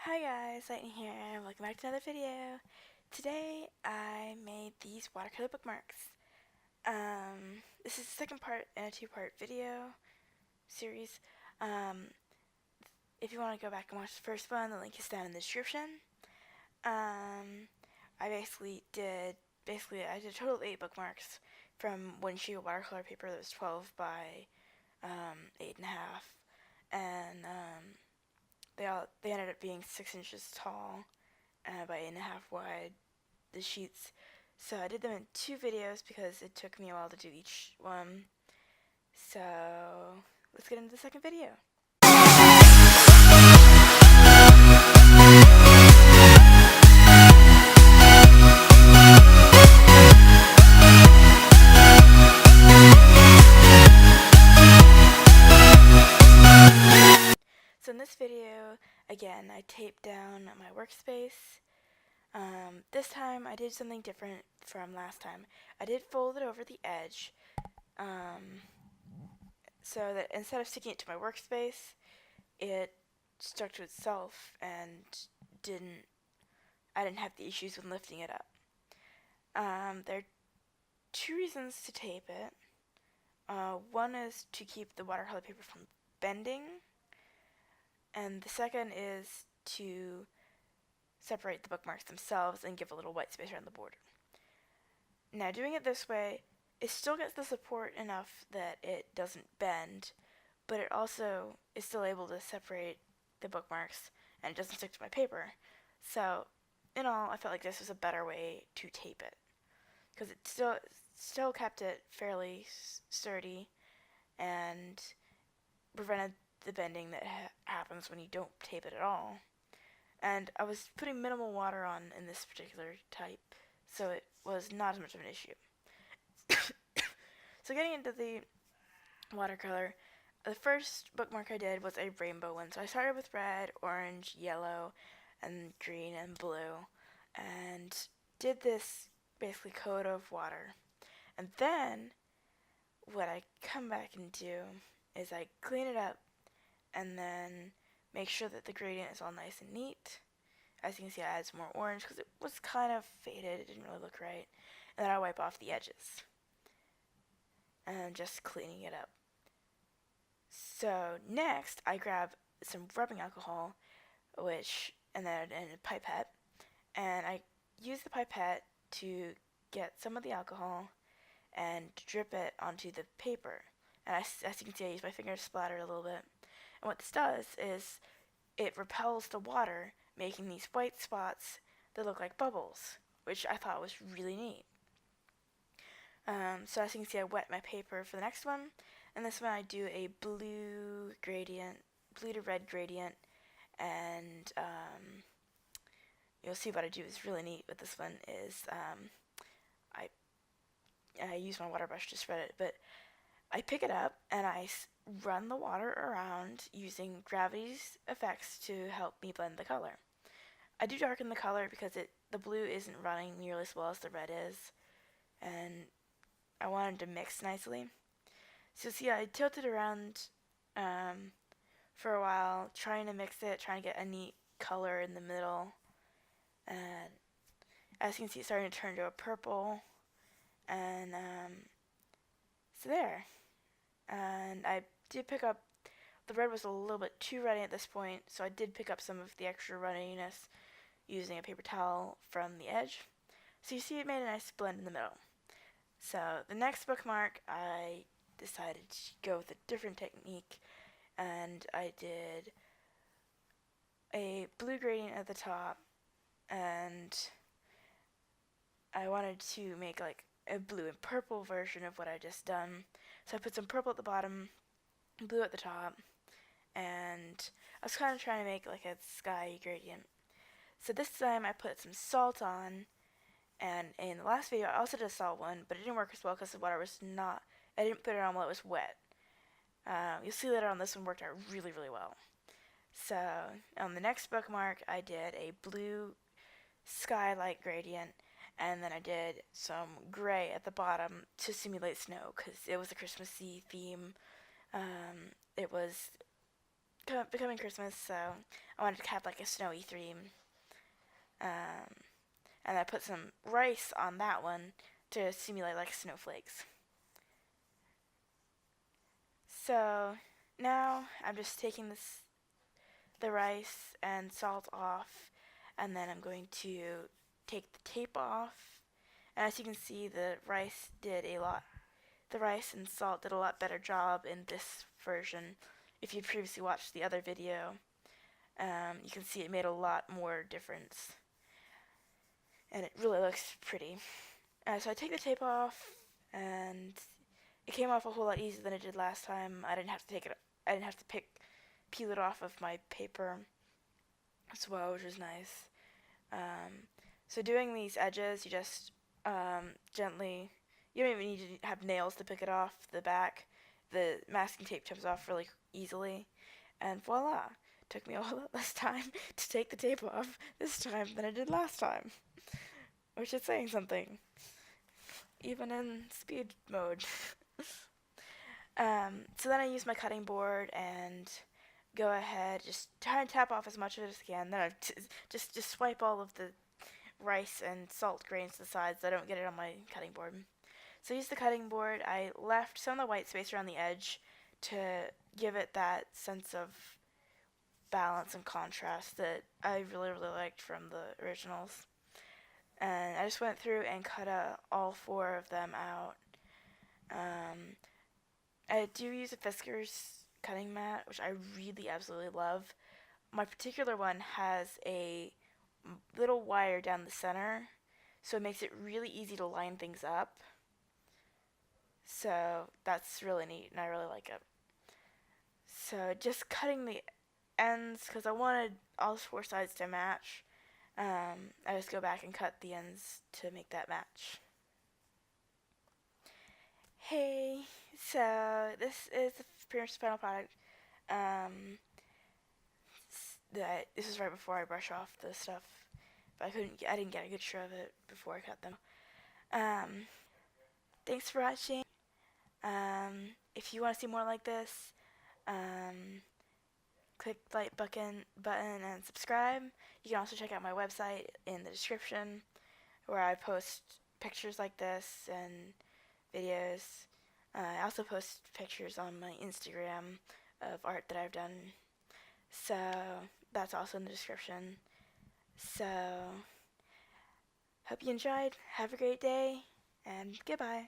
Hi guys, Lightning here, welcome back to another video. Today I made these watercolor bookmarks. This is the second part in a two-part video series. If you want to go back and watch the first one, the link is down in the description. I did a total of 8 bookmarks from one sheet of watercolor paper that was 12 by 8.5, and they ended up being 6 inches tall by 8.5 wide, the sheets. So I did them in 2 videos because it took me a while to do each one. So let's get into the second video. So in this video, again, I taped down my workspace. This time I did something different from last time. I did fold it over the edge, so that instead of sticking it to my workspace, it stuck to itself and I didn't have the issues with lifting it up. There are 2 reasons to tape it. One is to keep the watercolor paper from bending, and the second is to separate the bookmarks themselves and give a little white space around the border. Now, doing it this way, it still gets the support enough that it doesn't bend, but it also is still able to separate the bookmarks and it doesn't stick to my paper. So, in all, I felt like this was a better way to tape it, because it still kept it fairly sturdy and prevented the bending that happens when you don't tape it at all. And I was putting minimal water on in this particular type, so it was not as much of an issue. So getting into the watercolor, the first bookmark I did was a rainbow one. So I started with red, orange, yellow, and green and blue, and did this basically coat of water. And then what I come back and do is I clean it up and then make sure that the gradient is all nice and neat. As you can see, I added some more orange because it was kind of faded. It didn't really look right. And then I wipe off the edges. And I'm just cleaning it up. So next, I grab some rubbing alcohol, and a pipette. And I use the pipette to get some of the alcohol and drip it onto the paper. And as you can see, I use my finger to splatter a little bit. And what this does is it repels the water, making these white spots that look like bubbles, which I thought was really neat. So as you can see, I wet my paper for the next one, and this one I do a blue to red gradient, and you'll see what I do is really neat with this one is I use my water brush to spread it, but I pick it up and I run the water around using gravity's effects to help me blend the color. I do darken the color because the blue isn't running nearly as well as the red is, and I wanted to mix nicely. So see, I tilted around for a while, trying to mix it, trying to get a neat color in the middle, and as you can see, it's starting to turn to a purple, and so there. And I did pick up, the red was a little bit too runny at this point, so I did pick up some of the extra runniness using a paper towel from the edge. So you see it made a nice blend in the middle. So the next bookmark, I decided to go with a different technique, and I did a blue gradient at the top, and I wanted to make like a blue and purple version of what I just done. So I put some purple at the bottom, blue at the top, and I was kind of trying to make like a sky gradient. So this time I put some salt on, and in the last video I also did a salt one, but it didn't work as well because the water was not, I didn't put it on while it was wet. You'll see later on this one worked out really, really well. So on the next bookmark I did a blue sky-like gradient, and then I did some gray at the bottom to simulate snow because it was a Christmassy theme. It was becoming Christmas, so I wanted to have like a snowy theme. Um, and I put some rice on that one to simulate like snowflakes. So now I'm just taking the rice and salt off, and then I'm going to take the tape off. And as you can see, the rice and salt did a lot better job in this version. If you previously watched the other video, you can see it made a lot more difference, and it really looks pretty. So I take the tape off, and it came off a whole lot easier than it did last time. I didn't have to take it. I didn't have to peel it off of my paper as well, which was nice. So doing these edges, you just gently. You don't even need to have nails to pick it off the back. The masking tape comes off really easily, and voila! Took me a whole lot less time to take the tape off this time than it did last time, which is saying something, even in speed mode. So then I use my cutting board and go ahead, just try and tap off as much of it as I can. Then I just swipe all of the rice and salt grains to the sides so I don't get it on my cutting board. So I used the cutting board. I left some of the white space around the edge to give it that sense of balance and contrast that I really, really liked from the originals. And I just went through and cut all four of them out. I do use a Fiskars cutting mat, which I really absolutely love. My particular one has a little wire down the center, so it makes it really easy to line things up. So that's really neat, and I really like it. So just cutting the ends, because I wanted all four sides to match. I just go back and cut the ends to make that match. Hey, so this is pretty much the final product. Um, this is right before I brush off the stuff, but I didn't get a good shot of it before I cut them. Um, Thanks for watching. If you want to see more like this, click the like button and subscribe. You can also check out my website in the description, where I post pictures like this and videos. I also post pictures on my Instagram of art that I've done. So that's also in the description. So hope you enjoyed. Have a great day, and goodbye.